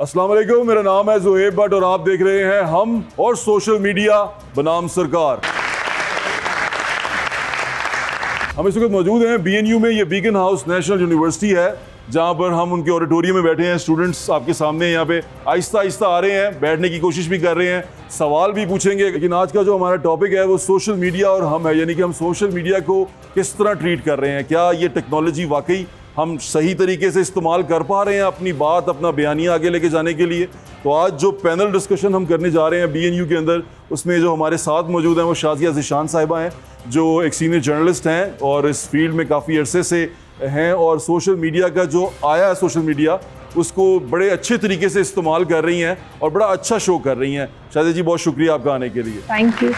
अस्सलाम वालेकुम, मेरा नाम है ज़ुहैब भट्ट और आप देख रहे हैं हम और सोशल मीडिया बनाम सरकार। हम इस वक्त मौजूद हैं BNU में। ये बीकन हाउस नेशनल यूनिवर्सिटी है जहाँ पर हम उनके ऑडिटोरियम में बैठे हैं। स्टूडेंट्स आपके सामने यहाँ पे आहिस्ता आहिस्ता आ रहे हैं, बैठने की कोशिश भी कर रहे हैं, सवाल भी पूछेंगे। लेकिन आज का जो हमारा टॉपिक है वो सोशल मीडिया और हम है, यानी कि हम सोशल मीडिया को किस तरह ट्रीट कर रहे हैं। क्या ये टेक्नोलॉजी वाकई हम सही तरीके से इस्तेमाल कर पा रहे हैं अपनी बात, अपना बयानिया आगे लेके जाने के लिए। तो आज जो पैनल डिस्कशन हम करने जा रहे हैं BNU के अंदर, उसमें जो हमारे साथ मौजूद हैं वो शाजिया ज़िशान साहिबा हैं, जो एक सीनियर जर्नलिस्ट हैं और इस फील्ड में काफ़ी अरसे से हैं और सोशल मीडिया का जो आया है सोशल मीडिया उसको बड़े अच्छे तरीके से इस्तेमाल कर रही हैं और बड़ा अच्छा शो कर रही हैं। शाजिया जी, बहुत शुक्रिया आपका आने के लिए। Thank you.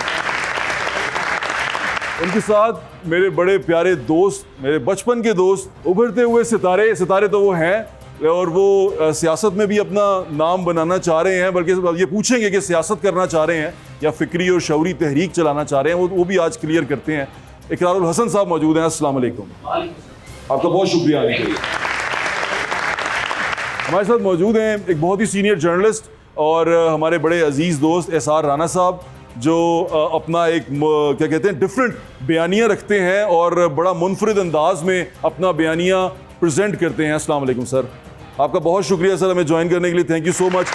उनके साथ मेरे बड़े प्यारे दोस्त, मेरे बचपन के दोस्त, उभरते हुए सितारे तो वो हैं और वो सियासत में भी अपना नाम बनाना चाह रहे हैं, बल्कि ये पूछेंगे कि सियासत करना चाह रहे हैं या फ़िक्री और शऊरी तहरीक चलाना चाह रहे हैं, वो भी आज क्लियर करते हैं। इकरारुल हसन साहब मौजूद हैं। अस्सलाम वालेकुम, आपका बहुत शुक्रिया आने के लिए। हमारे साथ मौजूद हैं एक बहुत ही सीनियर जर्नलिस्ट और हमारे बड़े अजीज़ दोस्त एसआर राना साहब, जो अपना एक क्या कहते हैं डिफरेंट बयानिया रखते हैं और बड़ा मुनफरिद अंदाज में अपना बयानिया प्रेजेंट करते हैं। अस्सलाम वालेकुम सर, आपका बहुत शुक्रिया सर हमें ज्वाइन करने के लिए, थैंक यू सो मच।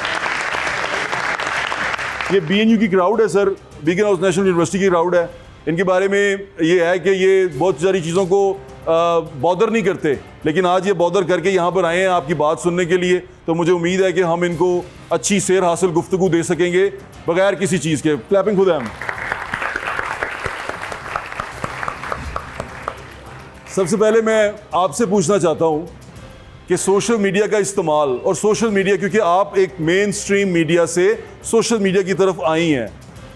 ये BNU की क्राउड है sir, beacon house national university की क्राउड है। इनके बारे में ये है कि ये बहुत सारी चीज़ों को बॉदर नहीं करते, लेकिन आज ये बॉदर करके यहाँ पर आए हैं आपकी बात सुनने के लिए। तो मुझे उम्मीद है कि हम इनको अच्छी सेर हासिल गुफ्तगू दे सकेंगे बगैर किसी चीज़ के। Clapping for them. सबसे पहले मैं आपसे पूछना चाहता हूँ कि सोशल मीडिया का इस्तेमाल और सोशल मीडिया, क्योंकि आप एक मेन स्ट्रीम मीडिया से सोशल मीडिया की तरफ आई हैं,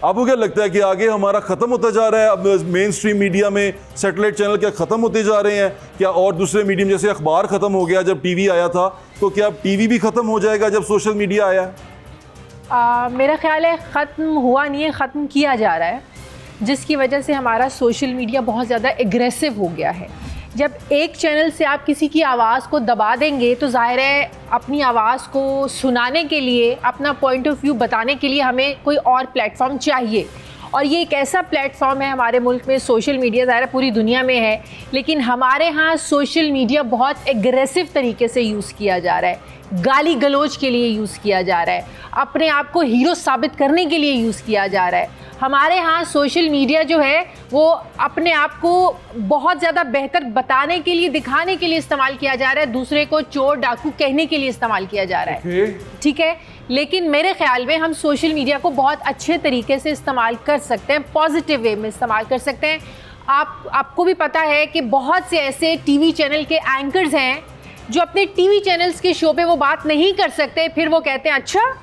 आपको क्या लगता है कि आगे हमारा ख़त्म होता जा रहा है? अब मेन स्ट्रीम मीडिया में सैटेलाइट चैनल क्या ख़त्म होते जा रहे हैं क्या? और दूसरे मीडियम जैसे अखबार ख़त्म हो गया जब TV आया था, तो क्या TV भी ख़त्म हो जाएगा जब सोशल मीडिया आया? मेरा ख्याल है ख़त्म हुआ नहीं है, ख़त्म किया जा रहा है, जिसकी वजह से हमारा सोशल मीडिया बहुत ज़्यादा एग्रेसिव हो गया है। जब एक चैनल से आप किसी की आवाज़ को दबा देंगे तो ज़ाहिर है अपनी आवाज़ को सुनाने के लिए, अपना पॉइंट ऑफ व्यू बताने के लिए हमें कोई और प्लेटफॉर्म चाहिए। और ये एक ऐसा प्लेटफॉर्म है हमारे मुल्क में, सोशल मीडिया ज़ाहिर है पूरी दुनिया में है, लेकिन हमारे यहाँ सोशल मीडिया बहुत एग्रेसिव तरीके से यूज़ किया जा रहा है, गाली गलौज के लिए यूज़ किया जा रहा है, अपने आप को हीरो साबित करने के लिए यूज़ किया जा रहा है। हमारे यहाँ सोशल मीडिया जो है वो अपने आप को बहुत ज़्यादा बेहतर बताने के लिए, दिखाने के लिए इस्तेमाल किया जा रहा है, दूसरे को चोर डाकू कहने के लिए इस्तेमाल किया जा रहा है। ठीक है, लेकिन मेरे ख्याल में हम सोशल मीडिया को बहुत अच्छे तरीके से इस्तेमाल कर सकते हैं, पॉजिटिव वे में इस्तेमाल कर सकते हैं। आपको भी पता है कि बहुत से ऐसे TV चैनल के एंकर्स हैं जो अपने TV चैनल्स के शो पे वो बात नहीं कर सकते, फिर वो कहते हैं अच्छा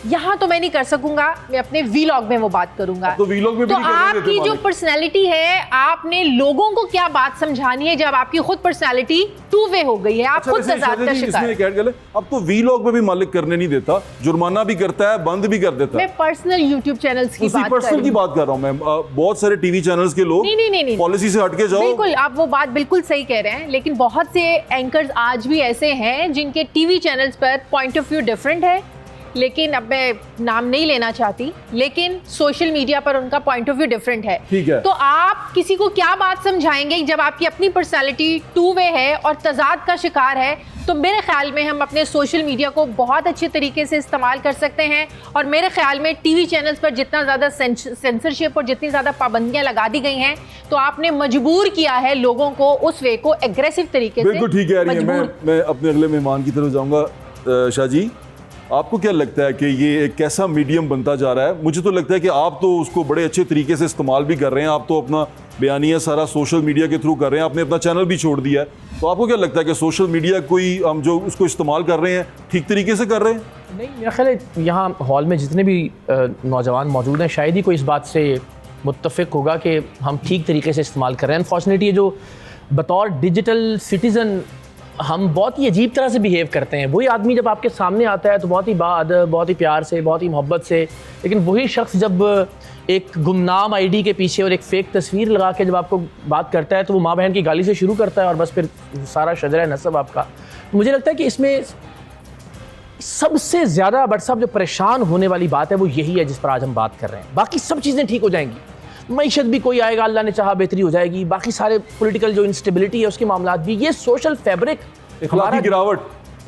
यहाँ तो मैं नहीं कर सकूंगा, मैं अपने वीलॉग में वो बात करूंगा। तो वीलॉग में भी नहीं आपकी जो पर्सनैलिटी है, आपने लोगों को क्या बात समझानी है जब आपकी खुद पर्सनैलिटी टू वे हो गई है, आप खुद तज़ाद का शिकार। अब तो वीलॉग में भी मालिक करने नहीं देता, जुर्माना भी करता है, बंद भी कर देता है। मैं पर्सनल YouTube चैनल्स की बात कर रहा हूँ मैं। बहुत सारे TV चैनल्स के लोग नहीं पॉलिसी से हटके जाओ। बिल्कुल, आप वो बात बिल्कुल सही कह रहे हैं, लेकिन बहुत से एंकर्स आज भी ऐसे हैं जिनके TV चैनल्स पर पॉइंट ऑफ व्यू डिफरेंट है, लेकिन अब मैं नाम नहीं लेना चाहती, लेकिन सोशल मीडिया पर उनका पॉइंट ऑफ व्यू डिफरेंट है। ठीक है, तो आप किसी को क्या बात समझाएंगे जब आपकी अपनी पर्सनालिटी टू वे है और तजाद का शिकार है? तो मेरे ख्याल में हम अपने सोशल मीडिया को बहुत अच्छे तरीके से इस्तेमाल कर सकते हैं। और मेरे ख्याल में TV चैनल्स पर जितना ज़्यादा सेंसरशिप और जितनी ज़्यादा पाबंदियां लगा दी गई हैं, तो आपने मजबूर किया है लोगों को उस वे को एग्रेसिव तरीके से। बिल्कुल ठीक है। मैं अपने अगले मेहमान की तरफ जाऊँगा। शाह जी, आपको क्या लगता है कि ये एक कैसा मीडियम बनता जा रहा है? मुझे तो लगता है कि आप तो उसको बड़े अच्छे तरीके से इस्तेमाल भी कर रहे हैं, आप तो अपना बयानिया सारा सोशल मीडिया के थ्रू कर रहे हैं, आपने अपना चैनल भी छोड़ दिया है। तो आपको क्या लगता है कि सोशल मीडिया कोई हम जो उसको इस्तेमाल कर रहे हैं ठीक तरीके से कर रहे हैं? नहीं, मेरा ख्याल है यहाँ हॉल में जितने भी नौजवान मौजूद हैं शायद ही कोई इस बात से मुत्तफ़िक होगा कि हम ठीक तरीके से इस्तेमाल कर रहे हैं। अनफॉर्चुनेटली ये जो बतौर डिजिटल सिटीज़न हम बहुत ही अजीब तरह से बिहेव करते हैं। वही आदमी जब आपके सामने आता है तो बहुत ही बाअदब, बहुत ही प्यार से, बहुत ही मोहब्बत से, लेकिन वही शख्स जब एक गुमनाम ID के पीछे और एक फ़ेक तस्वीर लगा के जब आपको बात करता है तो वो माँ बहन की गाली से शुरू करता है और बस फिर सारा शजरा नसब आपका। तो मुझे लगता है कि इसमें सबसे ज़्यादा बट साहब जो परेशान होने वाली बात है वो यही है जिस पर आज हम बात कर रहे हैं। बाकी सब चीज़ें ठीक हो जाएंगी, मईशत भी कोई आएगा, अल्लाह ने चाहा बेहतरी हो जाएगी, बाकी सारे पॉलिटिकल जो इंस्टेबिलिटी है उसके मामला भी, ये सोशल फैब्रिक इखलाकी गिरावट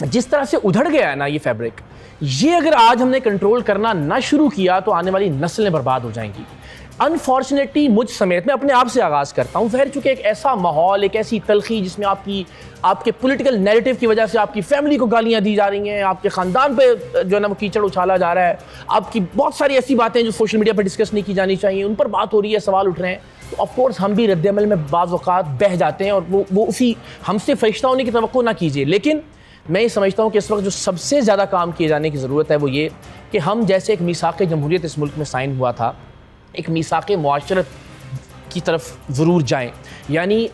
जिस तरह से उधड़ गया है ना, ये फैब्रिक, ये अगर आज हमने कंट्रोल करना ना शुरू किया तो आने वाली नस्लें बर्बाद हो जाएंगी। अनफॉर्चुनेटली मुझ समेत, मैं अपने आप से आगाज़ करता हूँ, ज़ाहिर चूँकि एक ऐसा माहौल, एक ऐसी तलखी जिसमें आपके पॉलिटिकल नैरेटिव की वजह से आपकी फैमिली को गालियाँ दी जा रही हैं, आपके ख़ानदान पे जो है ना वो कीचड़ उछाला जा रहा है, आपकी बहुत सारी ऐसी बातें जो सोशल मीडिया पर डिस्कस नहीं की जानी चाहिए उन पर बात हो रही है, सवाल उठ रहे हैं, तो ऑफकोर्स हम भी रद्द-ए-अमल में बाज़ औक़ात बह जाते हैं और वो उसी हमसे फरिश्ता होने की तवक्को ना कीजिए। लेकिन मैं ये समझता हूँ कि इस वक्त जो सबसे ज़्यादा काम किए जाने की ज़रूरत है वो ये कि हम जैसे एक मीसाक़ जमहूरियत इस मुल्क में साइन हुआ था, एक मीसाक़ मुआशरत की तरफ ज़रूर जाएं, यानी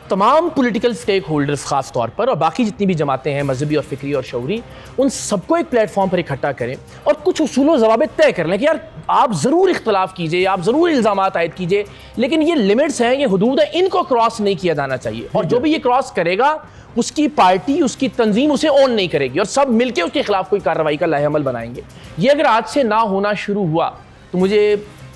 तमाम पॉलिटिकल स्टेक होल्डर्स ख़ास तौर पर और बाकी जितनी भी जमातें हैं मजहबी और फ़िक्री और शऊरी, उन सबको एक प्लेटफॉर्म पर इकट्ठा करें और कुछ उसूल व ज़वाबित तय कर लें कि यार आप ज़रूर इख्तलाफ कीजिए, आप ज़रूर इल्ज़ामात आयद कीजिए, लेकिन ये लिमिट्स हैं, ये हदूद हैं, इनको क्रॉस नहीं किया जाना चाहिए। और जो भी ये क्रॉस करेगा उसकी पार्टी, उसकी तंजीम उसे ऑन नहीं करेगी और सब मिलकर उसके खिलाफ कोई कार्रवाई का लाहेअमल बनाएंगे। ये अगर आज से ना होना शुरू हुआ तो मुझे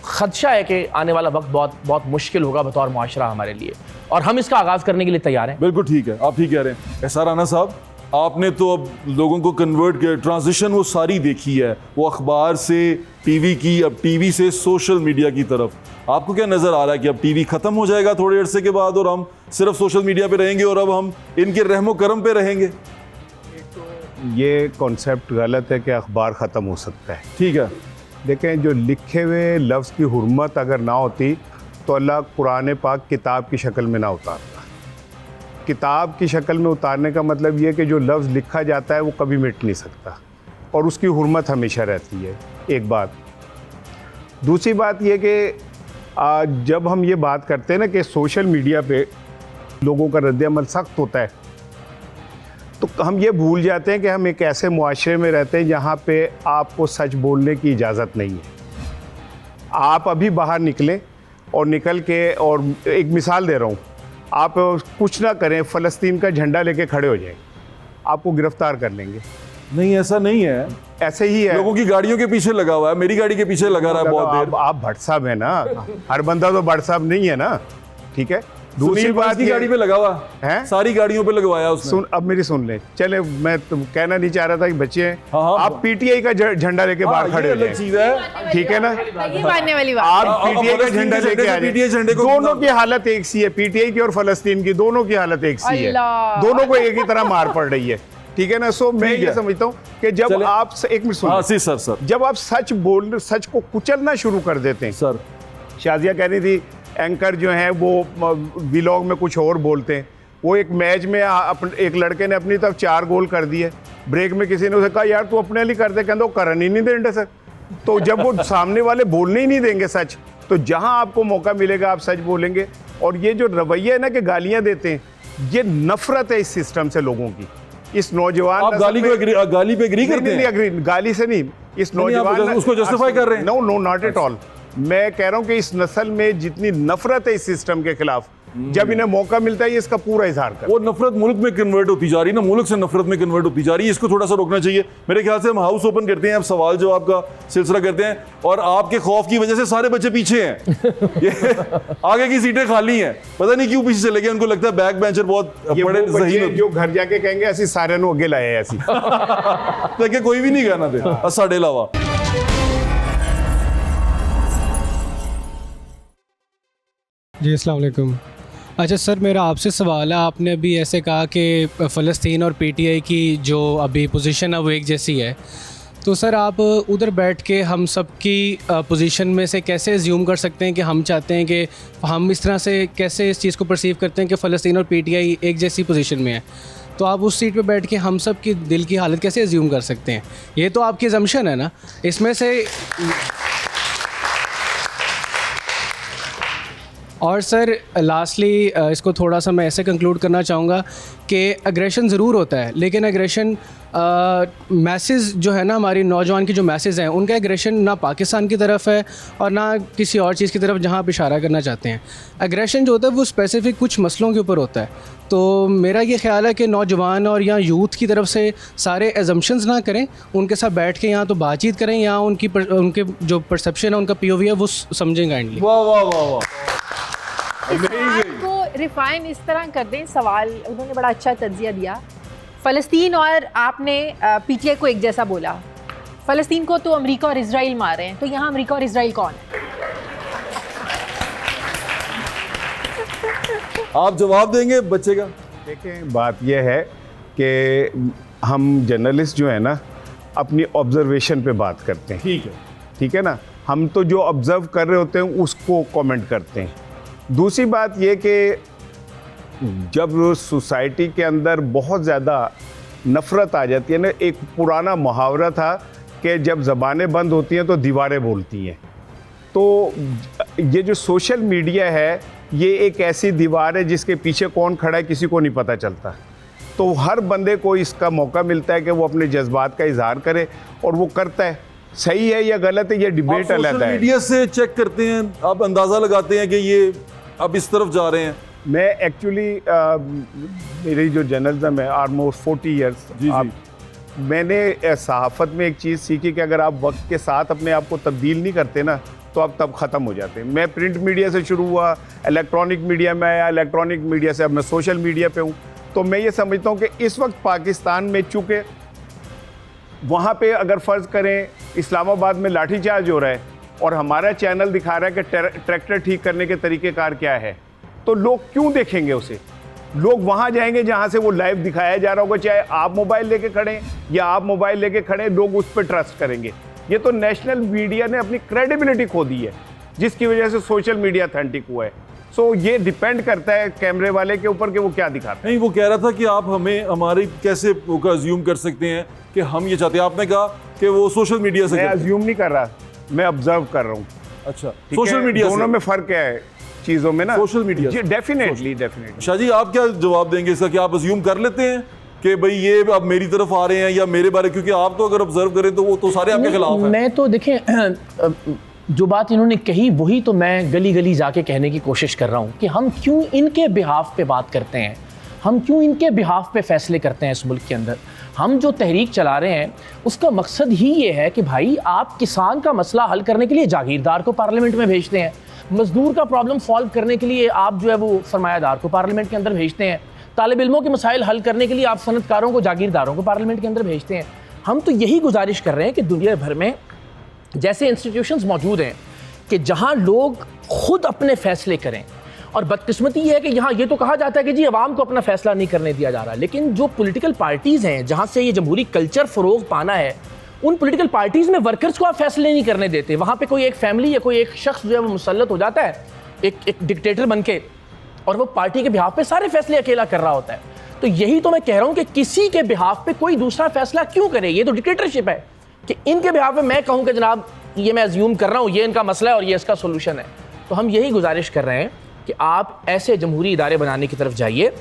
खदशा है कि आने वाला वक्त बहुत बहुत मुश्किल होगा बतौर मुआशरा हमारे लिए, और हम इसका आगाज़ करने के लिए तैयार हैं। बिल्कुल ठीक है, आप ठीक कह रहे हैं। एहसान राना साहब, आपने तो अब लोगों को कन्वर्ट किया, ट्रांजिशन वो सारी देखी है, वो अखबार से टीवी की, अब टीवी से सोशल मीडिया की तरफ। आपको क्या नज़र आ रहा है कि अब टीवी ख़त्म हो जाएगा थोड़े अरसे के बाद और हम सिर्फ सोशल मीडिया पे रहेंगे और अब हम इनके रहमो करम पे रहेंगे? ये कॉन्सेप्ट गलत है कि अखबार ख़त्म हो सकता है। ठीक है, देखें, जो लिखे हुए लफ्ज़ की हुर्मत अगर ना होती तो अल्लाह कुरान पाक किताब की शक्ल में ना उतारता। किताब की शक्ल में उतारने का मतलब ये कि जो लफ्ज़ लिखा जाता है वो कभी मिट नहीं सकता और उसकी हुर्मत हमेशा रहती है, एक बात। दूसरी बात ये कि जब हम ये बात करते हैं ना कि सोशल मीडिया पे लोगों का रद्द-ए-अमल सख्त होता है, तो हम ये भूल जाते हैं कि हम एक ऐसे मुआशरे में रहते हैं जहाँ पे आपको सच बोलने की इजाज़त नहीं है। आप अभी बाहर निकलें और निकल के, और एक मिसाल दे रहा हूँ, आप कुछ ना करें, फ़लस्तीन का झंडा लेके खड़े हो जाएं, आपको गिरफ्तार कर लेंगे। नहीं ऐसा नहीं है, ऐसे ही है। लोगों की गाड़ियों के पीछे लगा हुआ है, मेरी गाड़ी के पीछे लगा रहा है बहुत देर। आप भट्ट साहब है ना, हर बंदा तो भट्ट साहब नहीं है ना, ठीक है। दूसरी बात की गाड़ी पे लगा हुआ है, सारी गाड़ियों पे लगवाया उसने। अब मेरी सुन ले, चले, मैं कहना नहीं चाह रहा था कि बच्चे हैं, हाँ, आप पीटीआई का झंडा लेके बाहर खड़े हो अलग चीज है, ठीक है ना। ये मानने वाली बात। आप पीटीआई का झंडा लेके आ पीटीआई झंडे जाए, को दोनों की हालत एक सी है, पीटीआई की और फलस्तीन की, दोनों की हालत एक सी है, दोनों को एक ही तरह मार पड़ रही है, ठीक है ना। सो मैं ये समझता हूँ कि जब आप, एक मिनट सुन, सर, जब आप सच को कुचलना शुरू कर देते हैं। सर, शाजिया कह रही थी एंकर जो हैं वो व्लॉग में कुछ और बोलते हैं। वो एक मैच में एक लड़के ने अपनी तरफ 4 गोल कर दिए, ब्रेक में किसी ने उसे कहा यार तू अपने लिए कर दे, कहते वो करन ही नहीं देंगे सर। तो जब वो सामने वाले बोलने ही नहीं देंगे सच, तो जहां आपको मौका मिलेगा आप सच बोलेंगे। और ये जो रवैया है ना कि गालियां देते हैं, ये नफरत है इस सिस्टम से लोगों की। इस नौजवान, आप गाली पे एग्री करते हैं? नहीं, गाली से नहीं, इस नौजवान उसको जस्टिफाई कर रहे हैं? No, not at all. मैं कह रहा हूं कि इस नस्ल में जितनी नफरत है इस सिस्टम के खिलाफ, जब इन्हें मौका मिलता है ये इसका पूरा इजहार कर। वो नफरत मुल्क में कन्वर्ट होती जा रही है ना, मुल्क से नफरत में कन्वर्ट होती जा रही है, इसको थोड़ा सा रोकना चाहिए। मेरे ख्याल से हम हाउस ओपन करते हैं, अब सवाल जवाब का सिलसिला करते हैं, और आपके खौफ की वजह से सारे बच्चे पीछे हैं। ये आगे की सीटें खाली हैं, पता नहीं क्यों पीछे चले गए, उनको लगता है बैक बेंचर बहुत बड़े ज़हीन, जो घर जाके कहेंगे ऐसी सारे नु अगे लाए ऐसी ताकि कोई भी नहीं कहना दे साढ़े अलावा। जी अस्सलाम वालेकुम। अच्छा सर, मेरा आपसे सवाल है, आपने अभी ऐसे कहा कि फ़लस्तीन और पीटीआई की जो अभी पोजीशन है वो एक जैसी है, तो सर आप उधर बैठ के हम सब की पोजीशन में से कैसे एज्यूम कर सकते हैं कि हम चाहते हैं कि हम इस तरह से कैसे इस चीज़ को परसीव करते हैं कि फ़लस्तीन और पीटीआई एक जैसी पोजीशन में है, तो आप उस सीट पे बैठ के हम सब की दिल की हालत कैसे एज्यूम कर सकते हैं? ये तो आपकी अजम्पशन है ना, इसमें से और सर लास्टली इसको थोड़ा सा मैं ऐसे कंक्लूड करना चाहूँगा कि एग्रेशन ज़रूर होता है, लेकिन एग्रेशन मैसेज जो है ना, हमारी नौजवान की जो मैसेज हैं उनका एग्रेशन ना पाकिस्तान की तरफ है और ना किसी और चीज़ की तरफ जहाँ आप इशारा करना चाहते हैं। एग्रेशन जो होता है वो स्पेसिफ़िक कुछ मसलों के ऊपर होता है। तो मेरा ये ख्याल है कि नौजवान और या यूथ की तरफ से सारे एजम्पशंस ना करें, उनके साथ बैठ के यहाँ तो बातचीत करें, यहाँ उनके जो परसेप्शन है, उनका POV है वो समझें काइंडली। वाह वाह वाह वाह, सवाल को रिफाइन इस तरह कर दें, सवाल उन्होंने बड़ा अच्छा तज्जिया दिया। फ़लस्तीन और आपने PTI को एक जैसा बोला, फ़लस्तीन को तो अमेरिका और इजराइल मार रहे हैं, तो यहाँ अमेरिका और इजराइल कौन है? आप जवाब देंगे बच्चे का? देखें, बात यह है कि हम जर्नलिस्ट जो है ना अपनी ऑब्जर्वेशन पे बात करते हैं, ठीक है ना। हम तो जो ऑब्ज़र्व कर रहे होते हैं उसको कमेंट करते हैं। दूसरी बात यह कि जब सोसाइटी के अंदर बहुत ज़्यादा नफ़रत आ जाती है ना, एक पुराना मुहावरा था कि जब ज़बानें बंद होती हैं तो दीवारें बोलती हैं। तो ये जो सोशल मीडिया है ये एक ऐसी दीवार है जिसके पीछे कौन खड़ा है किसी को नहीं पता चलता। तो हर बंदे को इसका मौका मिलता है कि वो अपने जज्बात का इजहार करे और वो करता है। सही है या गलत है ये डिबेट अलग है। मीडिया से चेक करते हैं, आप अंदाज़ा लगाते हैं कि ये अब इस तरफ जा रहे हैं। मैं एक्चुअली मेरी जो जर्नलिज्म है ऑलमोस्ट 40 ईयर्स। मैंने सहाफ़त में एक चीज़ सीखी कि अगर आप वक्त के साथ अपने आप को तब्दील नहीं करते ना तो आप तब ख़त्म हो जाते हैं। मैं प्रिंट मीडिया से शुरू हुआ, इलेक्ट्रॉनिक मीडिया में आया, इलेक्ट्रॉनिक मीडिया से अब मैं सोशल मीडिया पे हूँ। तो मैं ये समझता हूँ कि इस वक्त पाकिस्तान में चूँकि वहाँ पे अगर फ़र्ज़ करें इस्लामाबाद में लाठीचार्ज हो रहा है और हमारा चैनल दिखा रहा है कि ट्रैक्टर ठीक करने के तरीक़ेकार क्या है, तो लोग क्यों देखेंगे उसे? लोग वहाँ जाएंगे जहाँ से वो लाइव दिखाया जा रहा होगा, चाहे आप मोबाइल लेके खड़े या आप मोबाइल लेके खड़े, लोग उस पर ट्रस्ट करेंगे। ये तो नेशनल मीडिया ने अपनी क्रेडिबिलिटी खो दी है जिसकी वजह से सोशल मीडिया ऑथेंटिक हुआ है। सो ये डिपेंड करता है कैमरे वाले के ऊपर कि वो क्या दिखाते हैं। नहीं, वो कह रहा था कि आप हमें हमारी कैसे अज्यूम कर सकते हैं कि हम ये चाहते हैं। आपने कहा कि वो सोशल मीडिया से। मैं अज्यूम नहीं कर रहा, मैं ऑब्जर्व कर रहा हूँ। अच्छा, सोशल मीडिया दोनों में फ़र्क क्या है चीज़ों में ना? सोशल मीडिया जी डेफिनेटली। शाह जी, आप क्या जवाब देंगे इसका? क्या आप अज्यूम कर लेते हैं कि भाई ये अब मेरी तरफ आ रहे हैं या मेरे बारे, क्योंकि आप तो अगर ऑब्जर्व करें तो वो तो सारे आपके खिलाफ हैं। मैं तो देखें जो बात इन्होंने कही वही तो मैं गली गली जाके कहने की कोशिश कर रहा हूँ कि हम क्यों इनके बिहाफ पे बात करते हैं, हम क्यों इनके बिहाफ पे फैसले करते हैं इस मुल्क के अंदर। हम जो तहरीक चला रहे हैं उसका मकसद ही ये है कि भाई आप किसान का मसला हल करने के लिए जागीरदार को पार्लियामेंट में भेजते हैं, मजदूर का प्रॉब्लम सॉल्व करने के लिए आप जो है वो सरमायादार को पार्लियामेंट के अंदर भेजते हैं, तालिब इल्मों के मसाइल हल करने के लिए आप सनतकारों को, जागीरदारों को पार्लियामेंट के अंदर भेजते हैं। हम तो यही गुजारिश कर रहे हैं कि दुनिया भर में जैसे इंस्टीट्यूशंस मौजूद हैं कि जहां लोग खुद अपने फैसले करें। और बदकिस्मती ये है कि यहाँ ये तो कहा जाता है कि जी अवाम को अपना फैसला नहीं करने दिया जा रहा, लेकिन जो पॉलिटिकल पार्टीज़ हैं जहाँ से ये जमहूरी कल्चर फ़रोग पाना है, उन पॉलिटिकल पार्टीज़ में वर्कर्स को आप फैसले नहीं करने देते। वहाँ पे कोई एक फैमिली या कोई एक शख्स जो है वो मुसल्लत हो जाता है एक डिक्टेटर बन के, और वो पार्टी के बिहाफ पे सारे फैसले अकेला कर रहा होता है। तो यही तो मैं कह रहा हूँ कि किसी के बिहाफ पे कोई दूसरा फैसला क्यों करे? ये तो डिक्टेटरशिप है कि इनके बिहाफ पे मैं कहूँ कि जनाब ये मैं अज्यूम कर रहा हूँ, ये इनका मसला है और ये इसका सोल्यूशन है। तो हम यही गुजारिश कर रहे हैं कि आप ऐसे जमहूरी इदारे बनाने की तरफ जाइए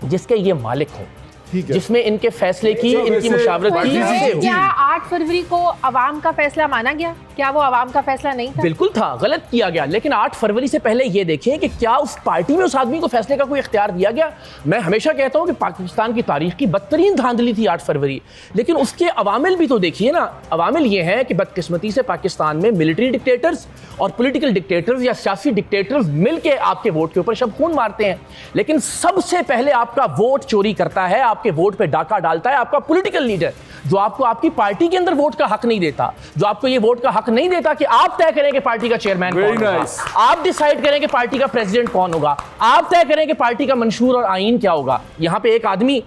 जिसके ये मालिक हों, जिसमें इनके फैसले की, इनकी मुशावरत की। क्या 8 फरवरी को अवाम का फैसला माना गया? क्या वो अवाम का फैसला नहीं था? बिल्कुल था, गलत किया गया। लेकिन 8 फरवरी से पहले ये देखें कि क्या उस पार्टी में उस आदमी को फैसले का कोई इख्तियार दिया गया। मैं हमेशा कहता हूँ कि पाकिस्तान की तारीख की बदतरीन धांधली थी 8 फरवरी, लेकिन उसके अवामिल भी तो देखिए ना। अवामिल ये हैं कि बदकिस्मती से पाकिस्तान में मिलिट्री डिक्टेटर्स और पॉलिटिकल डिक्टेटर्स या सियासी डिक्टेटर्स मिल के आपके वोट के ऊपर शब खून मारते हैं। लेकिन सबसे पहले आपका वोट चोरी करता है, आपके वोट पे डाका डालता है आपका पॉलिटिकल लीडर, जो आपको आपकी पार्टी के अंदर वोट का हक नहीं देता, जो आपको ये वोट का हक नहीं देता कि आप तय करें कि पार्टी का चेयरमैन कौन होगा, आप डिसाइड करें कि पार्टी का प्रेसिडेंट कौन होगा, आप तय करें कि पार्टी का मंशूर और आईन क्या होगा। यहाँ पे एक आदमी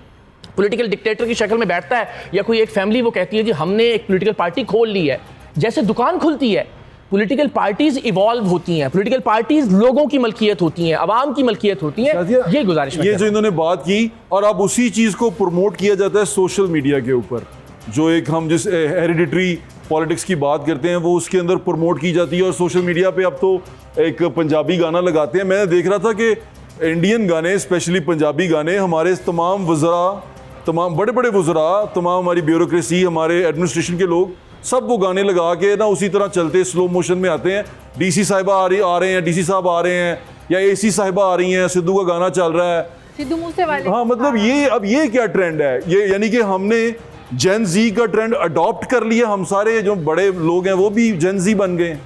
पॉलिटिकल डिक्टेटर की शक्ल में बैठता है या कोई एक फैमिली वो कहती है जी हमने एक पॉलिटिकल पार्टी खोल ली है। जैसे दुकान खुलती है, पॉलिटिकल पार्टीज इवॉल्व होती हैं, पॉलिटिकल पार्टीज लोगों की मलकियत होती हैं, आवाम की मलकियत होती है। ये गुजारिश ये जो इन्होंने बात की, और अब उसी चीज़ को प्रमोट किया जाता है सोशल मीडिया के ऊपर, जो एक हम जिस हेरिडिटरी पॉलिटिक्स की बात करते हैं वो उसके अंदर प्रमोट की जाती है। और सोशल मीडिया पे अब तो एक पंजाबी गाना लगाते हैं। मैंने देख रहा था कि इंडियन गाने, स्पेशली पंजाबी गाने, हमारे तमाम वज़रा, तमाम बड़े बड़े वज़रा, तमाम हमारी ब्यूरोक्रेसी, हमारे एडमिनिस्ट्रेशन के लोग, सब वो गाने लगा के ना उसी तरह चलते स्लो मोशन में आते हैं। डीसी साहिबा आ रहे हैं, डीसी साहब आ रहे हैं, या एसी साहिबा आ रही हैं, सिद्धू का गाना चल रहा है, सिद्धू मूसेवाले। हाँ, मतलब ये अब ये क्या ट्रेंड है? ये यानी कि हमने जेन जी का ट्रेंड अडॉप्ट कर लिया, हम सारे जो बड़े लोग हैं वो भी जेन जी बन गए।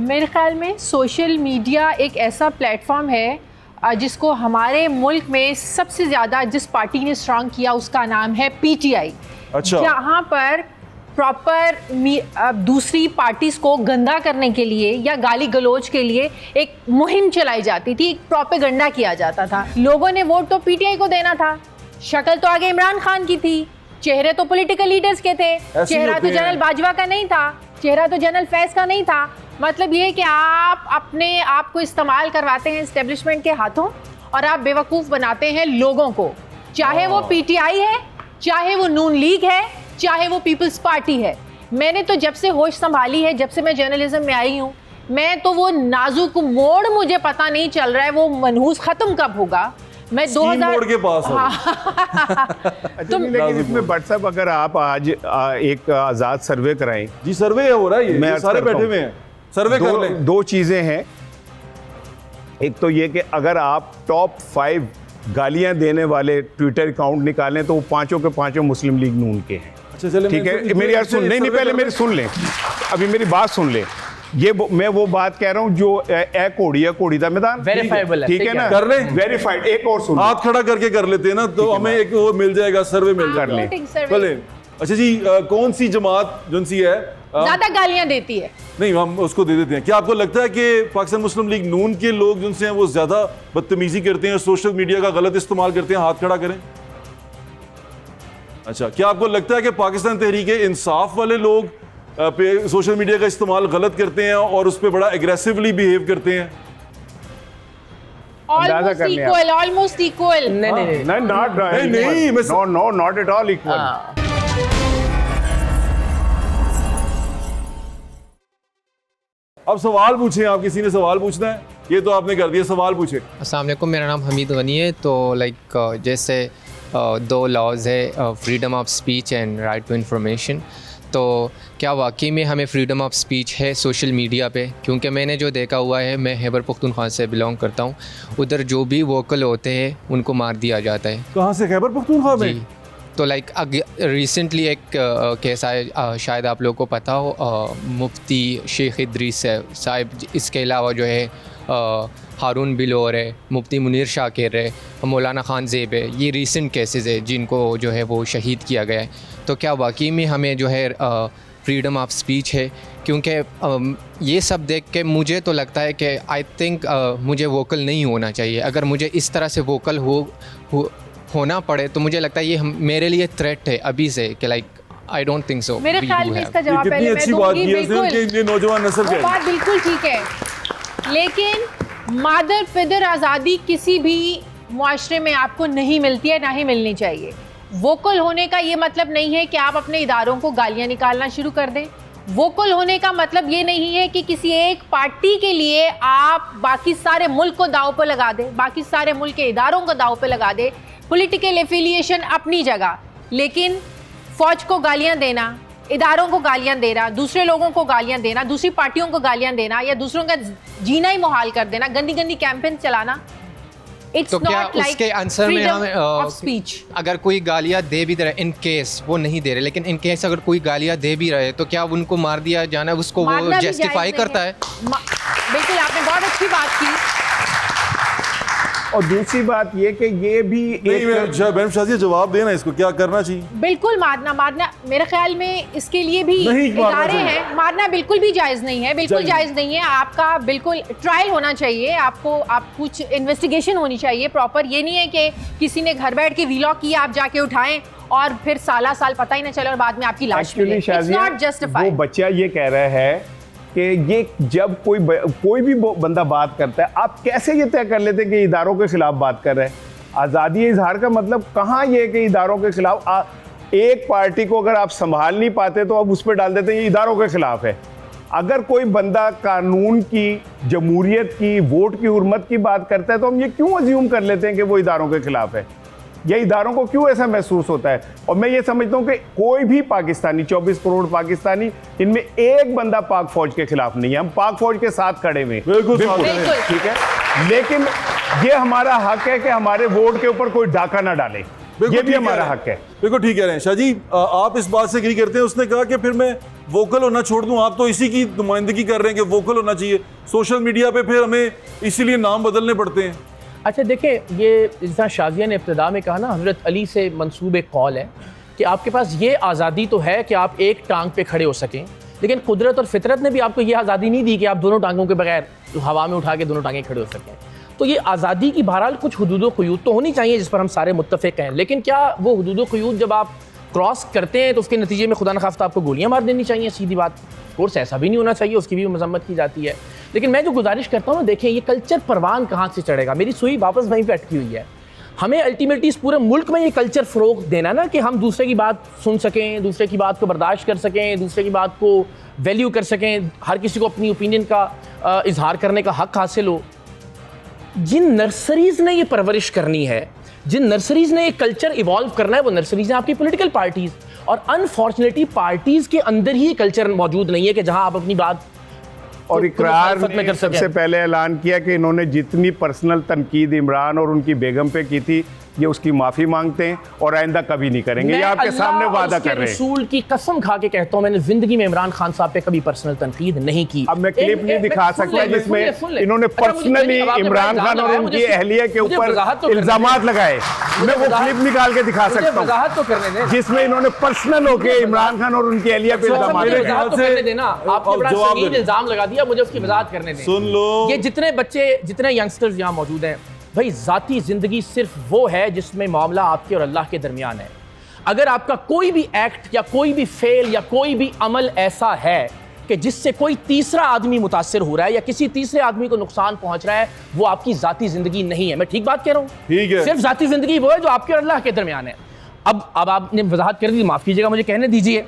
मेरे ख्याल में सोशल मीडिया एक ऐसा प्लेटफॉर्म है जिसको हमारे मुल्क में सबसे ज़्यादा जिस पार्टी ने स्ट्रांग किया उसका नाम है पीटीआई। अच्छा। जहाँ पर प्रॉपर दूसरी पार्टीज़ को गंदा करने के लिए या गाली गलोच के लिए एक मुहिम चलाई जाती थी, एक प्रोपेगेंडा किया जाता था। लोगों ने वोट तो पीटीआई को देना था, शक्ल तो आगे इमरान खान की थी, चेहरे तो पॉलिटिकल लीडर्स के थे, चेहरा तो जनरल बाजवा का नहीं था, चेहरा तो जनरल फैज का नहीं था। मतलब ये कि आप अपने आप को इस्तेमाल करवाते हैं एस्टेब्लिशमेंट के हाथों और आप बेवकूफ़ बनाते हैं लोगों को, चाहे वो पीटीआई है, चाहे वो नून लीग है, चाहे वो पीपल्स पार्टी है। मैंने तो जब से होश संभाली है, जब से मैं जर्नलिज्म में आई हूँ, मैं तो वो नाजुक मोड़ मुझे पता नहीं चल रहा है वो मनहूस ख़त्म कब होगा। मैं 2000 मोड़ के पास हूँ। अच्छा, लेकिन इसमें बट साहब अगर आप आज एक आज़ाद सर्वे कराएं। जी सर्वे हो रहा है, ये सारे बैठे हुए हैं, सर्वे कर लें। दो चीज़ें हैं, एक तो ये कि अगर आप टॉप 5 गालियां देने वाले ट्विटर अकाउंट निकालें तो वो पांचों के पांचों मुस्लिम लीग नून के हैं। अच्छा चले, ठीक है, मेरी यार सुन, नहीं पहले मेरी सुन लें, अभी मेरी बात सुन लें। मैं वो बात कह रहा हूँ जो कोड़ी का मैदान वेरीफाइबल है, ठीक है ना, कर लें, वेरीफाइड। एक और सुन, हाथ खड़ा करके कर लेते हैं ना, तो हमें एक वो मिल जाएगा, सर्वे मिल जाएगा। चले, अच्छा जी, कौन सी जमात जो सी है ज़्यादा गालियां देती है? नहीं, हम उसको दे देते हैं। क्या आपको लगता है कि पाकिस्तान मुस्लिम लीग नून के लोग जिनसे हैं वो ज्यादा बदतमीजी करते हैं, सोशल मीडिया का गलत इस्तेमाल करते हैं? हाथ खड़ा करें। अच्छा, क्या आपको लगता है कि पाकिस्तान तहरीक इंसाफ वाले लोग पे सोशल मीडिया का इस्तेमाल गलत करते हैं और उस पर बड़ा एग्रेसिवली बिहेव करते हैं? Almost equal. Not at all equal. अब सवाल पूछें, आप किसी ने सवाल पूछना है? ये तो आपने कर दिया, सवाल पूछे। अस्सलाम वालेकुम, मेरा नाम हमीद गनी है। तो लाइक जैसे 2 लॉज है, freedom of speech and right to information, तो क्या वाकई में हमें फ्रीडम ऑफ स्पीच है सोशल मीडिया पे? क्योंकि मैंने जो देखा हुआ है, मैं खैबर पख्तूनख्वा से बिलोंग करता हूँ, उधर जो भी वोकल होते हैं उनको मार दिया जाता है। कहाँ से? खैबर पख्तूनख्वा में? तो लाइक रिसेंटली एक केस आया, शायद आप लोगों को पता हो, मुफ्ती शेख इद्रीस साहिब, इसके अलावा जो है हारून बिलोर है, मुफ्ती मुनीर शाकिर है, मौलाना खान ज़ेब है, ये रीसेंट केसेस है जिनको जो है वो शहीद किया गया है। तो क्या वाकई में हमें जो है फ्रीडम ऑफ स्पीच है? क्योंकि ये सब देख के मुझे तो लगता है कि आई थिंक मुझे वोकल नहीं होना चाहिए। अगर मुझे इस तरह से वोकल होना पड़े तो मुझे लगता है ये मेरे लिए थ्रेट है अभी से, कि like I don't think so. मेरे ख्याल में इसका जवाब कितनी पहले मैं अच्छी बात दूंगी। की है कि ये नौजवान नस्ल वो के बात बिल्कुल ठीक है, लेकिन मादर पिदर आज़ादी किसी भी मुआशरे में आपको नहीं मिलती है, ना ही मिलनी चाहिए। वोकल होने का ये मतलब नहीं है कि आप अपने इदारों को गालियाँ निकालना शुरू कर दें। वोकल होने का मतलब ये नहीं है कि किसी एक पार्टी के लिए आप बाकी सारे मुल्क को दाव पर लगा दें, बाकी सारे मुल्क के इदारों को दाव पर लगा दें। पॉलिटिकल एफिलिएशन अपनी जगह, लेकिन फ़ौज को गालियाँ देना, इदारों को गालियाँ देना, दूसरे लोगों को गालियाँ देना, दूसरी पार्टियों को गालियाँ देना या दूसरों का जीना ही मुहाल कर देना, गंदी गंदी कैंपेन चलाना, इट्स तो क्या नॉट लाइक उसके आंसर में हमें ऑफ स्पीच। अगर कोई गालियाँ दे भी दे रहे, इन केस वो नहीं दे रहे, लेकिन इन केस अगर कोई गालियाँ दे भी रहे तो क्या उनको मार दिया जाना उसको वो जस्टिफाई करता है? बिल्कुल, आपने बहुत अच्छी बात की। और दूसरी बात ये कि ये भी मैडम शाज़िया जवाब देना, इसको क्या करना चाहिए? बिल्कुल मारना मेरे ख्याल में इसके लिए भी इदारे हैं। मारना बिल्कुल भी जायज़ नहीं है, बिल्कुल जायज़ नहीं है। आपका बिल्कुल ट्रायल होना चाहिए, आप कुछ इन्वेस्टिगेशन होनी चाहिए प्रॉपर। ये नहीं है कि किसी ने घर बैठ के व्लॉग किया, आप जाके उठाएं और फिर साल पता ही ना चले और बाद में आपकी लाश मिले। It's not justified. वो बच्चा ये कह रहा है कि ये जब कोई भी बंदा बात करता है, आप कैसे ये तय कर लेते हैं कि इदारों के खिलाफ बात कर रहे हैं? आज़ादी इजहार का मतलब कहाँ ये कि इदारों के खिलाफ एक पार्टी को अगर आप संभाल नहीं पाते तो अब उस पर डाल देते हैं ये इदारों के खिलाफ है। अगर कोई बंदा कानून की, जमहूरियत की, वोट की हुर्मत की बात करता है तो हम ये क्यों अज्यूम कर लेते हैं कि वो इदारों के खिलाफ है? ये इदारों को क्यों ऐसा महसूस होता है? और मैं ये समझता हूँ कि कोई भी पाकिस्तानी, 24 करोड़ पाकिस्तानी, इनमें एक बंदा पाक फौज के खिलाफ नहीं है। हम पाक फौज के साथ खड़े हुए हैं, बिल्कुल ठीक है, लेकिन ये हमारा हक है कि हमारे वोट के ऊपर कोई डाका ना डाले, ये भी हमारा हक है। बिल्कुल ठीक कह रहे हैं शाह जी। आप इस बात से एग्री करते हैं? उसने कहा कि फिर मैं वोकल होना छोड़ दूं। आप तो इसी की नुमाइंदगी कर रहे हैं कि वोकल होना चाहिए सोशल मीडिया पे, फिर हमें इसीलिए नाम बदलने पड़ते हैं। अच्छा देखिए, ये जिस शाजिया ने इब्तिदा में कहा ना, हज़रत अली से मंसूब एक कौल है कि आपके पास ये आज़ादी तो है कि आप एक टांग पे खड़े हो सकें, लेकिन कुदरत और फितरत ने भी आपको ये आज़ादी नहीं दी कि आप दोनों टांगों के बगैर हवा में उठा के दोनों टांगें खड़े हो सकें। तो ये आज़ादी की बहरहाल कुछ हुदूद क़यूद तो होनी चाहिए जिस पर हम सारे मुत्तफ़िक़ हैं, लेकिन क्या वो हुदूद क़यूद जब आप क्रॉस करते हैं तो उसके नतीजे में खुदा न खास्ता आपको गोलियां मार देनी चाहिए? सीधी बात। कोर्स ऐसा भी नहीं होना चाहिए, उसकी भी मजम्मत की जाती है। लेकिन मैं जो गुजारिश करता हूँ, देखें ये कल्चर परवान कहाँ से चढ़ेगा? मेरी सुई वापस वहीं पर अटकी हुई है। हमें अल्टीमेटली इस पूरे मुल्क में ये कल्चर फ़रोग़ देना ना कि हम दूसरे की बात सुन सकें, दूसरे की बात को बर्दाश्त कर सकें, दूसरे की बात को वैल्यू कर सकें, हर किसी को अपनी ओपिनियन का इजहार करने का हक़ हासिल हो। जिन नर्सरीज़ ने ये परवरिश करनी है, जिन नर्सरीज़ ने ये कल्चर इवॉल्व करना है, वो नर्सरीज़ हैं आपकी पॉलिटिकल पार्टीज़। और अनफॉर्चुनेटली पार्टीज़ के अंदर ही ये कल्चर मौजूद नहीं है कि जहां आप अपनी बात और इकरार ने सबसे पहले ऐलान किया कि इन्होंने जितनी पर्सनल तनकीद इमरान और उनकी बेगम पे की थी, ये उसकी माफ़ी मांगते हैं और आइंदा कभी नहीं करेंगे। ये आपके सामने वादा कर रहे हैं। रसूल की कसम खा के कहता हूं, मैंने जिंदगी में इमरान खान साहब पे कभी पर्सनल तनकीद नहीं की। अब मैं क्लिप नहीं दिखा सकता जिसमें इन्होंने पर्सनली इमरान खान और उनकी अहलिया के ऊपर इल्जामात लगाए। मैं वो क्लिप निकाल के दिखा सकता हूँ जिसमें इन्होंने पर्सनल होके इमरान खान और उनकी अहलिया पे इल्जामात लगाए। आपने बड़ा संगीन इल्जाम लगा दिया, मुझे उसकी वजाहत करने दें। सुन लो, ये जितने बच्चे, जितने यंगस्टर्स यहाँ मौजूद हैं, भाई ज़ाती ज़िंदगी सिर्फ वो है जिसमें मामला आपके और अल्लाह के दरमियान है। अगर आपका कोई भी एक्ट या कोई भी फेल या कोई भी अमल ऐसा है कि जिससे कोई तीसरा आदमी मुतासिर हो रहा है या किसी तीसरे आदमी को नुकसान पहुंच रहा है, वो आपकी ज़ाती ज़िंदगी नहीं है। मैं ठीक बात कह रहा हूँ? ठीक है। सिर्फ ज़ाती ज़िंदगी वो है जो आपके और अल्लाह के दरमियान है। अब आपने वजाहत कर दी, माफ़ कीजिएगा, मुझे कहने दीजिए।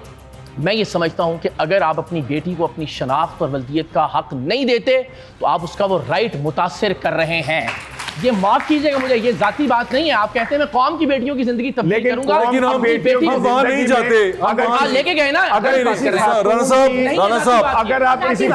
मैं ये समझता हूँ कि अगर आप अपनी बेटी को अपनी शनाख्त और वल्दियत का हक़ नहीं देते तो आप उसका वो राइट मुतासिर कर रहे हैं। ये माफ कीजिएगा मुझे, ये जाती बात नहीं है। आप कहते हैं मैं कौम की बेटियों की जिंदगी तब्दील करूंगा, लेकिन हम वहां नहीं जाते। आप लेके गए ना। अगर राणा साहब अगर आप किसी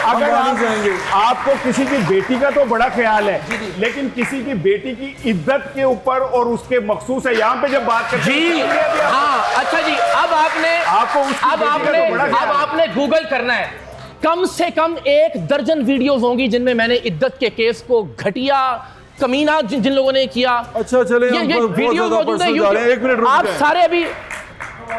अगर आप जाएंगे, आपको किसी की बेटी का तो बड़ा ख्याल है, लेकिन किसी की बेटी की इज्जत के ऊपर और उसके मखसूस है यहाँ पे जब बात करते हैं। हाँ अच्छा जी, अब आपने गूगल करना है। कम से कम 1 दर्जन वीडियोस होंगी जिनमें मैंने इद्दत के केस को घटिया कमीना जिन लोगों ने किया। अच्छा चले, ये वीडियो मौजूद है।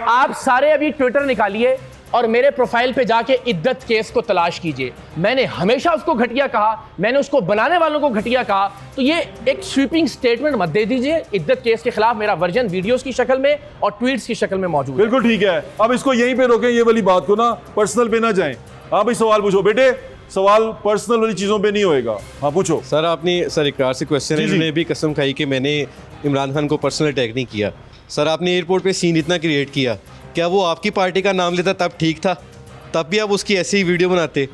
आप सारे अभी ट्विटर निकालिए और मेरे प्रोफाइल पे जाके इद्दत केस को तलाश कीजिए। मैंने हमेशा उसको घटिया कहा, मैंने उसको बनाने वालों को घटिया कहा। तो ये एक स्वीपिंग स्टेटमेंट मत दे दीजिए। इद्दत केस के खिलाफ मेरा वर्जन वीडियोस की शक्ल में और ट्वीट्स की शक्ल में मौजूद है। बिल्कुल ठीक है। अब इसको यहीं पे रोकें, ये वाली बात को ना पर्सनल पे ना जाएं। हाँ भाई, सवाल पूछो बेटे, सवाल पर्सनल वाली चीज़ों पे नहीं होएगा। हाँ पूछो। सर आपने सर इकरार से क्वेश्चन है, इन्होंने भी कसम खाई कि मैंने इमरान खान को पर्सनल अटैक नहीं किया। सर आपने एयरपोर्ट पे सीन इतना क्रिएट किया, क्या वो आपकी पार्टी का नाम लेता तब ठीक था? तब भी आप उसकी ऐसी ही वीडियो बनाते।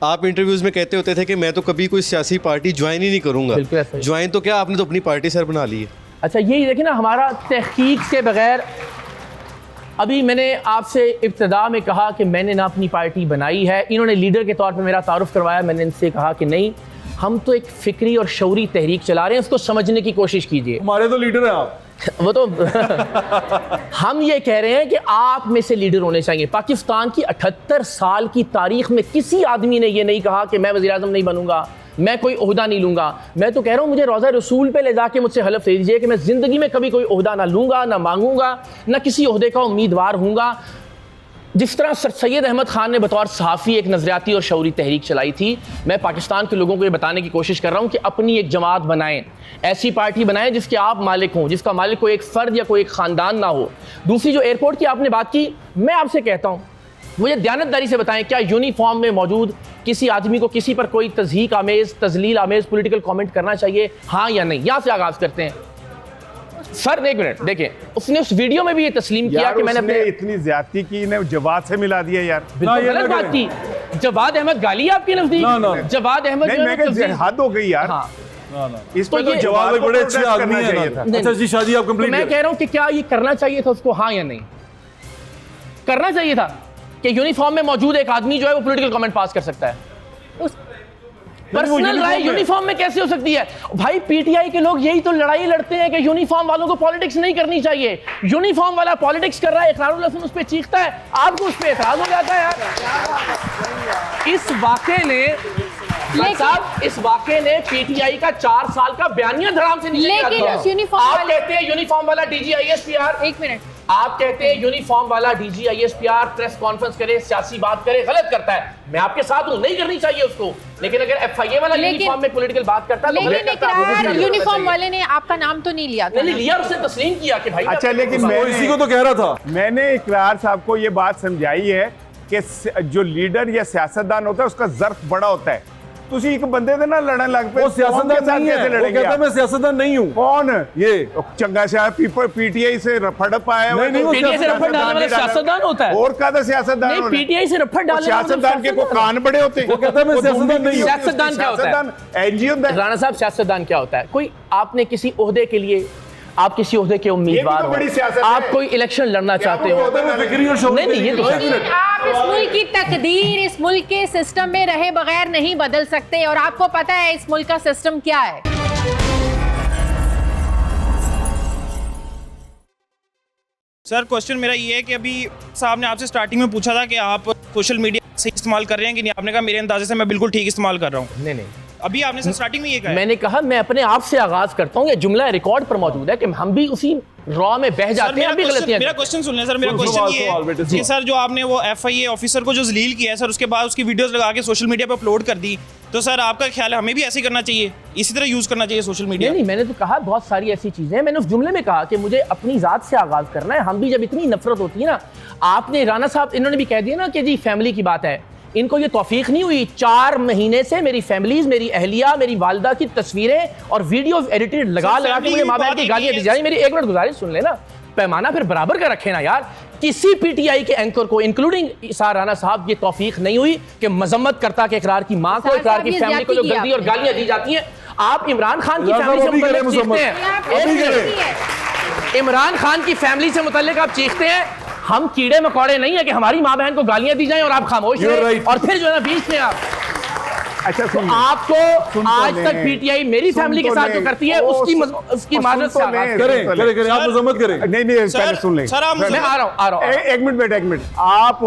आप इंटरव्यूज़ में कहते होते थे कि मैं तो कभी कोई सियासी पार्टी ज्वाइन ही नहीं करूँगा। ज्वाइन तो क्या, आपने तो अपनी पार्टी सर बना ली है। अच्छा यही देखिए ना, हमारा तहकीक के बगैर, अभी मैंने आपसे इब्तिदा में कहा कि मैंने ना अपनी पार्टी बनाई है। इन्होंने लीडर के तौर पे मेरा तारुफ करवाया, मैंने इनसे कहा कि नहीं, हम तो एक फ़िक्री और शऊरी तहरीक चला रहे हैं, उसको समझने की कोशिश कीजिए। हमारे तो लीडर हैं आप। वो तो हम ये कह रहे हैं कि आप में से लीडर होने चाहिए। पाकिस्तान की 78 साल की तारीख में किसी आदमी ने ये नहीं कहा कि मैं वज़ीर-ए-आज़म नहीं बनूंगा, मैं कोई ओहदा नहीं लूँगा। मैं तो कह रहा हूँ मुझे रोज़ा रसूल पे ले जाके मुझसे हलफ दे दीजिए कि मैं ज़िंदगी में कभी कोई ओहदा ना लूँगा, ना मांगूंगा, ना किसी ओहदे का उम्मीदवार हूँगा। जिस तरह सर सैयद अहमद खान ने बतौर सहाफ़ी एक नज़रियाती और शऊरी तहरीक चलाई थी, मैं पाकिस्तान के लोगों को ये बताने की कोशिश कर रहा हूँ कि अपनी एक जमात बनाएं, ऐसी पार्टी बनाएं जिसके आप मालिक हों, जिसका मालिक कोई एक फ़र्द या कोई एक ख़ानदान ना हो। दूसरी जो एयरपोर्ट की आपने बात की, मैं आपसे कहता हूँ मुझे दयानतदारी से बताएं, क्या यूनिफॉर्म में मौजूद किसी आदमी को किसी पर कोई तज़हीक आमेज़, तज़लील आमेज़ पॉलिटिकल कमेंट करना चाहिए, हाँ या नहीं? यहाँ से आगाज़ करते हैं। सर एक मिनट देखिए, उसने उस वीडियो में भी ये तस्लीम किया यार कि मैंने उसने अपने इतनी ज्यादती की, इन्हें जवाब से मिला दिया यार। बिल्कुल ये गलत ना बात करें। की। जवाद अहमद गाली है आपके नजदीक? ना, ना। जवाद अहमद नहीं जो है मैं वो कहा तफसील- हद हो गई यार। हाँ इस पे तो तो ये जवाब जवाब भाई बड़े अच्छे आदमी करना है चाहिए ना। था। अच्छा जी शादी आप तो कंप्लीट मैं कह रहा हूँ कि क्या ये करना चाहिए था उसको, हाँ या नहीं? करना चाहिए था कि यूनिफॉर्म में मौजूद एक आदमी जो है वो पॉलिटिकल कमेंट पास कर सकता है। पर्सनल राय यूनिफॉर्म में कैसे हो सकती है भाई? पीटीआई के लोग यही तो लड़ाई लड़ते हैं कि यूनिफॉर्म वालों को पॉलिटिक्स नहीं करनी चाहिए। यूनिफॉर्म वाला पॉलिटिक्स कर रहा है, इकरारुल हसन उस पे चीखता है, आपको उस पे एतराज हो जाता है यार। इस वाक़े ने साहब, इस वाक़े ने पीटीआई का 4 साल का बयानिया धड़ाम से नीचे गिरा लेकिन दिया। उस यूनिफॉर्म आप वाले- कहते हैं यूनिफॉर्म वाला डीजीआईएसपीआर, एक मिनट, आप कहते हैं यूनिफॉर्म वाला डीजीआईएसपीआर प्रेस कॉन्फ्रेंस करे, सियासी बात करे, गलत करता है। मैं आपके साथ हूं, नहीं करनी चाहिए उसको। लेकिन अगर एफआईए वाला लेकिन- यूनिफॉर्म में पॉलिटिकल बात करता है तो लेकिन गलत करता है। आपको इकरार भी यूनिफॉर्म चाहिए। वाले ने आपका नाम तो नहीं लिया था नहीं ना? लिया, उसने तस्लीम किया कि भाई अच्छा लेकिन वो इसी को तो कह रहा था। मैंने इकरार साहब को ये बात समझाई है कि जो लीडर या सियासतदान होता है उसका ज़र्फ बड़ा होता है। ਤੁਸੀਂ ਇੱਕ ਬੰਦੇ ਦੇ ਨਾਲ ਲੜਨ ਲੱਗ ਪਏ, वो सियासतदान नहीं है, वो कहता है मैं सियासतदान नहीं हूँ। कौन ये चंगा शाह पीटीआई से रफड़प आया हुआ है, नहीं, तो वो पीटीआई से रफड़ डालने वाला सियासतदान होता है। और का सियासतदान नहीं, होना है। पीटीआई से रफड़ डालने वाला सियासतदान के को सियासतदान कान बड़े होते हैं। वो कहता है मैं वो सियासतदान नहीं हूँ। सियासतदान क्या होता है? सियासतदान एनजी होता है। राणा साहब, सियासतदान क्या होता है? कोई आपने किसी ओहदे के लिए, आप किसी ओहदे के उम्मीदवार तो हो, बड़ी सियासत है। आप कोई इलेक्शन लड़ना चाहते हो, कहता है मैं फिक्री और शौक नहीं, नहीं, ये तो लेकिन आप इस मुल्क की तकदीर इस मुल्क के सिस्टम में रहे बगैर नहीं बदल सकते, और आपको पता है इस मुल्क का सिस्टम क्या है। सर क्वेश्चन मेरा ये है कि अभी साहब ने आपसे स्टार्टिंग में पूछा था कि आप सोशल मीडिया सही इस्तेमाल कर रहे हैं कि नहीं। आपने कहा मेरे अंदाजे से मैं बिल्कुल ठीक इस्तेमाल कर रहा हूँ। नहीं। अभी आपने सर स्टार्टिंग में ये कहा है। मैंने कहा मैं अपने आप से आगाज करता हूँ, ये जुमला रिकॉर्ड पर मौजूद है कि हम भी उसी रॉ में बह सर जाते हैं, हम भी गलतियां मेरा करते हैं। क्वेश्चन सुन लें सर। मेरा सुन, क्वेश्चन सवाल, ये सवाल, बेटे, है कि सवाल। सर जो आपने वो एफआईए ऑफिसर को जो जलील किया है सर, उसके बाद उसकी वीडियोस लगा के सोशल मीडिया पे अपलोड कर दी, तो सर आपका ख्याल है हमें भी ऐसे ही करना चाहिए, इसी तरह यूज करना चाहिए सोशल मीडिया? नहीं, मैंने तो कहा बहुत सारी ऐसी चीजें हैं। मैंने उस जुमले में कहा कि मुझे अपनी जात से आगाज करना है। हम भी जब इतनी नफरत होती है ना, आपने राणा साहब इन्होंने भी कह दिया ना कि जी फैमिली की बात है, इनको ये तौफीक नहीं हुई। 4 महीने से मेरी फैमिलीज, मेरी अहलिया, मेरी वालदा की तस्वीरें और वीडियो एडिटेड लगा सर, लगा के family मुझे की माँ बहन बात की एक गालियां ही दी है। जाए। मेरी एक मिनट गुजारिश सुन लेना, पैमाना फिर बराबर का रखे ना यार। किसी पीटीआई के एंकर को इंक्लूडिंग इसार राणा साहब ये तौफीक नहीं हुई कि मजम्मत करता के इकरार की माँ को, इसार इकरार साहब की ये फैमिली को जो ज्यादती गंदी और की गालियां दी जाती हैं। आप इमरान खान की इसार फैमिली से साहब अभी करें मुतल्लिक मुजम्मत। चीखते अभी हैं, करें। इमरान खान की फैमिली से मुतल्लिक आप चीखते हैं। हम कीड़े मकोड़े नहीं है कि हमारी माँ बहन को गालियां दी जाएं और आप खामोश You're रहे, right. और फिर जो है ना बीच में आप अच्छा सुन ले। आपको सुन तो आज ले। तक पीटीआई मेरी सुन फैमिली के तो साथ ले। जो करती है ओ, उसकी सुन- उसकी सुन माजरत तो से ले। आगाज करें तो करें करें, आप मजम्मत करें। नहीं सर- पहले सुन लें। सर, आप मैं आ रहा हूँ एक मिनट बेटा, एक मिनट। आप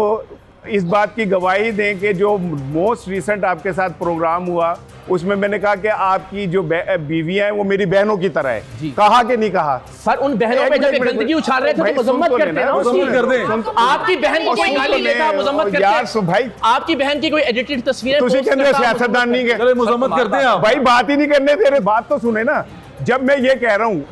इस बात की गवाही दें कि जो मोस्ट रिसेंट आपके साथ प्रोग्राम हुआ उसमें मैंने कहा कि आपकी जो बीवियां हैं वो मेरी बहनों की तरह है। कहा कि नहीं कहा? सर उन बहनों एक पे जब मिनट, ये गंदगी उछाल रहे थे भाई, तो मजम्मत सुन तो करते लेना, ना उसकी। मजम्मत कर दें। सुन तो- आपकी बहन को कोई सुन तो गाली देता ले, मजम्मत करते यार सुन भाई, आपकी बहन की कोई एडिटेड तस्वीरें तुझे पोस्ट के अंदर करता, सियासतदान नहीं है। चले मुजम्मत करते हैं आप। भाई बात ही नहीं करने दे रहे, बात तो सुने ना। जब मैं ये कह रहा हूँ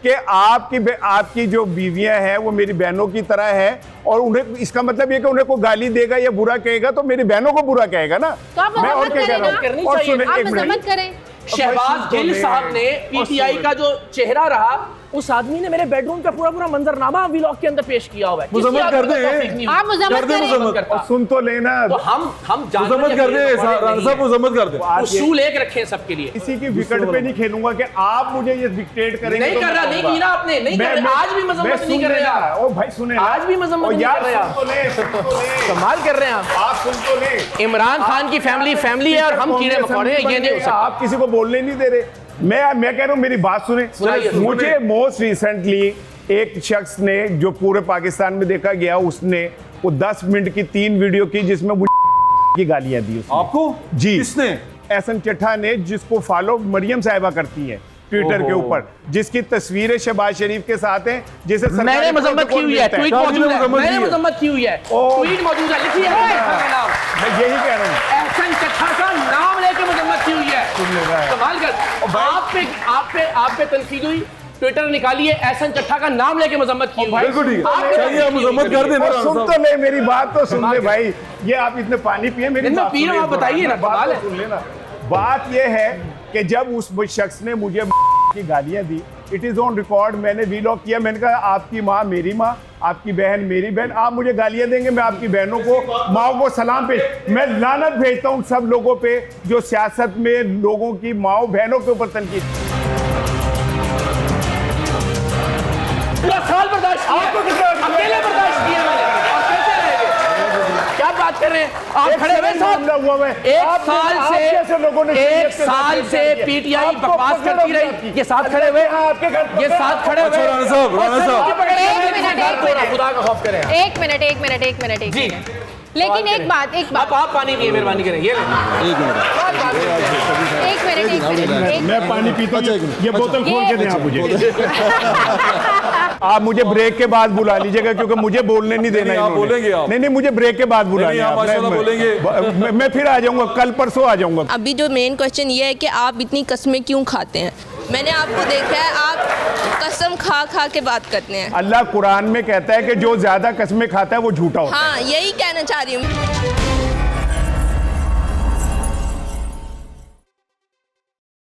कि आपकी जो बीवियां हैं वो मेरी बहनों की तरह है, और उन्हें इसका मतलब ये कि उन्हें कोई गाली देगा या बुरा कहेगा तो मेरी बहनों को बुरा कहेगा ना। तो आप मैं और मजम्मत क्या कह करें रहा ना। करनी हूँ? और चाहिए। सुने आप एक मजम्मत मिनट, करें। शहबाज गिल साहब ने पीटीआई का जो चेहरा रहा, उस आदमी ने मेरे बेडरूम का पूरा मंजरनामा व्लॉग के अंदर पेश किया हुआ है। किसी मुजम्मत आदमी कर को दें। तौफीक नहीं हुई। आप मजम्मत कर दे करें। मुजम्मत। करता। और सुन तो लेना। तो हम जानते मुजम्मत हैं कर कि दे ये राणा साहब, मुजम्मत कर दे। आज ये- उसूल एक रखे हैं सबके लिए। किसी की विकेट पे नहीं खेलूंगा कि आप मुझे ये डिक्टेट करेंगे। नहीं तो कर मैं रहा, नहीं करूंगा। की ना आपने, नहीं कर रहे, आज भी मजम्मत मैं नहीं सुन कर रहे लेना। आप। ओ भाई सुने, आज भी मजम्मत ओ नहीं यार कर रहे सुन तो ले, सुन तो ले। कमाल कर रहे हैं आप। आप सुन तो ले। इमरान खान की फैमिली है और हम कीड़े मकोड़े हैं, ये नहीं हो सकता। आप किसी को बोलने नहीं दे रहे। मैं कह रहा हूँ मेरी बात सुने। सुनाइए। मुझे मोस्ट रिसेंटली एक शख्स ने जो पूरे पाकिस्तान में देखा गया, उसने वो 10 मिनट की 3 वीडियो की जिसमें वो की गालियां दी उसने। आपको जी। किसने? एहसन चट्ठा ने, जिसको फॉलो मरियम साहिबा करती हैं ट्विटर के ओहो। ऊपर, जिसकी तस्वीरें शहबाज शरीफ के साथ हैं, जिसे सरकारी मैंने मजम्मत की हुई है, प्रोटोकॉल ट्वीट मिलता मौजूद है, मजम्मत मैंने की है। मजम्मत की हुई है, ओ। ट्वीट मौजूद है, लिखिए नाम। मैं यही कह रहा हूँ। एहसन चट्ठा का नाम लेके मजम्मत की हुई है। कमाल कर। आप पे तनकीद हुई, ट्विटर निकालिए, एहसन चट्ठा का नाम लेके मजम्मत की हुई है। बिल्कुल ठीक है। आप पे चाहिए आप तनकीद मुजम्मत हुई। कर देना और राणा सुन साहब। तो ले, मेरी बात तो सुन ले भाई। ये आप इतने पानी पिए, मेरी नहीं, मैं बात पी रहा हूं, सुनिए, आप बताइए ना, बात कमाल तो है। सुन लेना। बात ये है कि जब उस शख्स ने मुझे की गालियां दी इट इज़ ऑन रिकॉर्ड। मैंने वीलॉग किया, मैंने कहा आपकी माँ मेरी माँ, आपकी बहन मेरी बहन, आप मुझे गालियाँ देंगे, मैं आपकी बहनों को माँ को सलाम पेश, मैं लानत भेजता हूँ सब लोगों पे जो सियासत में लोगों की माँ बहनों के ऊपर तनकीद। साल बर्दाश्त किया, आपको अकेले बर्दाश्त किया मैंने, और कैसे रहेंगे? क्या बात कर रहे हैं आप? खड़े हुए साहब, एक साल से पीटीआई बकवास करती रही, ये साथ खड़े हुए, ये साथ खड़े हुए। राणा साहब, राणा साहब, खुदा का खौफ करें। एक मिनट। लेकिन एक बात आप पानी पिए, मेहरबानी करें, ये मैं पानी पीता हूँ, ये बोतल खोल के दें आप मुझे। आप मुझे ब्रेक के बाद बुला लीजिएगा क्योंकि मुझे बोलने नहीं देना। आप बोलेंगे आप? नहीं, मुझे ब्रेक के बाद बुलाइए आप। माशाल्लाह बोलेंगे। मैं फिर आ जाऊंगा, कल परसों आ जाऊंगा। अभी जो मेन क्वेश्चन ये है कि आप इतनी कस्में क्यों खाते हैं? मैंने आपको देखा है, आप कसम खा खा के बात करते हैं। अल्लाह कुरान में कहता है कि जो ज्यादा कस्में खाता है वो झूठा होता है। हाँ, यही कहना चाह रही हूँ।